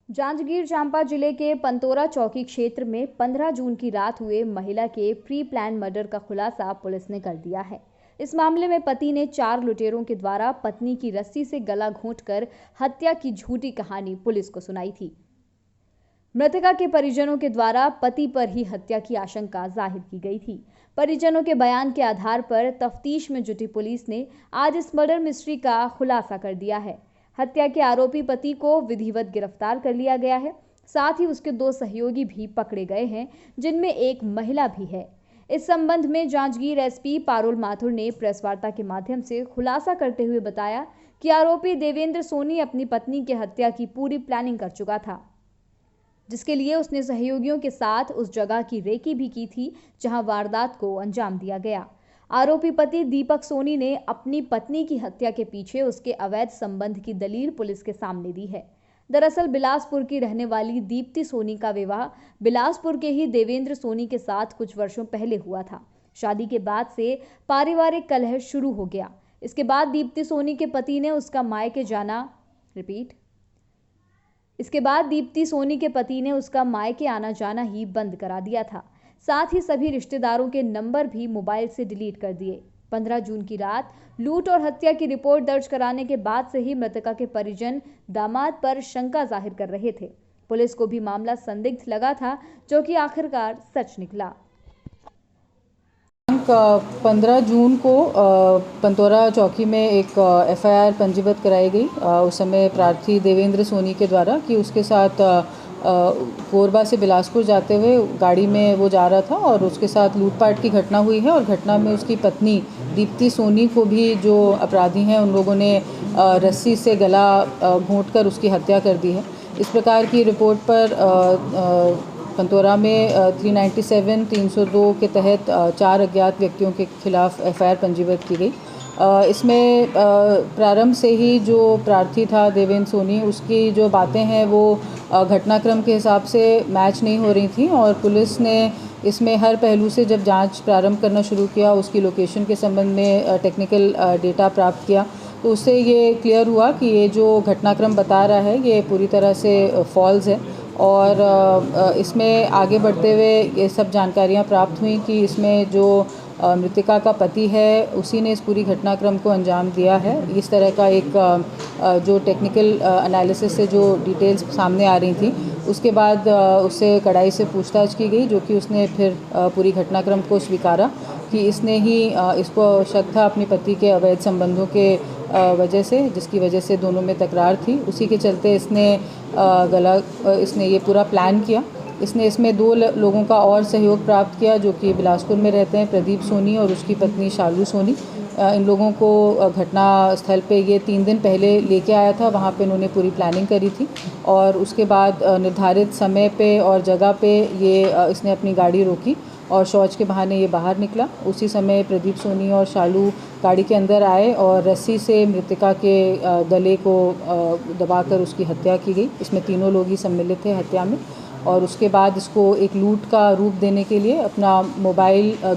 जांजगीर चांपा जिले के पंतोरा चौकी क्षेत्र में 15 जून की रात हुए महिला के प्री प्लान मर्डर का खुलासा पुलिस ने कर दिया है। इस मामले में पति ने 4 लुटेरों के द्वारा पत्नी की रस्सी से गला घोंटकर हत्या की झूठी कहानी पुलिस को सुनाई थी। मृतका के परिजनों के द्वारा पति पर ही हत्या की आशंका जाहिर की गई थी। परिजनों के बयान के आधार पर तफ्तीश में जुटी पुलिस ने आज इस मर्डर मिस्ट्री का खुलासा कर दिया है। हत्या के आरोपी पति को विधिवत गिरफ्तार कर लिया गया है। साथ ही उसके 2 सहयोगी भी पकड़े गए हैं, जिनमें एक महिला भी है। इस संबंध में जांजगीर एसपी पारुल माथुर ने प्रेस वार्ता के माध्यम से खुलासा करते हुए बताया कि आरोपी देवेंद्र सोनी अपनी पत्नी की हत्या की पूरी प्लानिंग कर चुका था, जिसके लिए उसने सहयोगियों के साथ उस जगह की रेकी भी की थी जहां वारदात को अंजाम दिया गया। आरोपी पति दीपक सोनी ने अपनी पत्नी की हत्या के पीछे उसके अवैध संबंध की दलील पुलिस के सामने दी है। दरअसल बिलासपुर की रहने वाली दीप्ति सोनी का विवाह बिलासपुर के ही देवेंद्र सोनी के साथ कुछ वर्षों पहले हुआ था। शादी के बाद से पारिवारिक कलह शुरू हो गया। इसके बाद दीप्ति सोनी के पति ने उसका मायके जाना इसके बाद दीप्ति सोनी के पति ने उसका मायके आना जाना ही बंद करा दिया था। साथ ही सभी रिश्तेदारों के नंबर भी मोबाइल से डिलीट कर दिए। 15 जून की रात लूट और हत्या की रिपोर्ट दर्ज कराने के बाद से ही मृतका के परिजन दामाद पर शंका जाहिर कर रहे थे। पुलिस को भी मामला संदिग्ध लगा था, जो कि आखिरकार सच निकला। 15 जून को पंतोरा चौकी में एक एफआईआर पंजीबद्ध कराई गई। उस समय प्रार्थी देवेंद्र सोनी के द्वारा कि उसके साथ कोरबा से बिलासपुर जाते हुए गाड़ी में वो जा रहा था और उसके साथ लूटपाट की घटना हुई है और घटना में उसकी पत्नी दीप्ति सोनी को भी, जो अपराधी हैं, उन लोगों ने रस्सी से गला घोंटकर उसकी हत्या कर दी है। इस प्रकार की रिपोर्ट पर पंतोरा में 397, 302 के तहत 4 अज्ञात व्यक्तियों के खिलाफ एफआईआर पंजीबद्ध की गई। इसमें प्रारंभ से ही जो प्रार्थी था देवेंद्र सोनी, उसकी जो बातें हैं वो घटनाक्रम के हिसाब से मैच नहीं हो रही थी और पुलिस ने इसमें हर पहलू से जब जांच प्रारंभ करना शुरू किया, उसकी लोकेशन के संबंध में टेक्निकल डेटा प्राप्त किया, तो उससे ये क्लियर हुआ कि ये जो घटनाक्रम बता रहा है ये पूरी तरह से फॉल्स है। और इसमें आगे बढ़ते हुए ये सब जानकारियाँ प्राप्त हुई कि इसमें जो मृतिका का पति है उसी ने इस पूरी घटनाक्रम को अंजाम दिया है। इस तरह का एक जो टेक्निकल एनालिसिस से जो डिटेल्स सामने आ रही थी, उसके बाद उससे कड़ाई से पूछताछ की गई, जो कि उसने फिर पूरी घटनाक्रम को स्वीकारा कि इसने ही इसको शक था अपने पति के अवैध संबंधों के वजह से, जिसकी वजह से दोनों में तकरार थी। उसी के चलते इसने ये पूरा प्लान किया। इसने इसमें 2 लोगों का और सहयोग प्राप्त किया, जो कि बिलासपुर में रहते हैं, प्रदीप सोनी और उसकी पत्नी शालू सोनी। इन लोगों को घटना स्थल पे ये 3 दिन पहले लेके आया था, वहाँ पे इन्होंने पूरी प्लानिंग करी थी और उसके बाद निर्धारित समय पे और जगह पे ये इसने अपनी गाड़ी रोकी और शौच के बहाने ये बाहर निकला। उसी समय प्रदीप सोनी और शालू गाड़ी के अंदर आए और रस्सी से मृतिका के गले को दबाकर उसकी हत्या की गई। इसमें 3 लोग ही सम्मिलित थे हत्या में। और उसके बाद इसको एक लूट का रूप देने के लिए अपना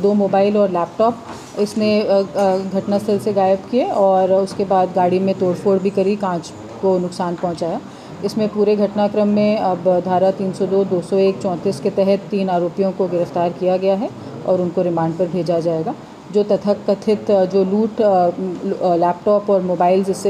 2 मोबाइल और लैपटॉप इसने घटनास्थल से गायब किए और उसके बाद गाड़ी में तोड़फोड़ भी करी, कांच को नुकसान पहुंचाया। इसमें पूरे घटनाक्रम में अब धारा 302, 201, 34 के तहत 3 आरोपियों को गिरफ्तार किया गया है और उनको रिमांड पर भेजा जाएगा। जो तथाकथित जो लूट लैपटॉप और मोबाइल जिससे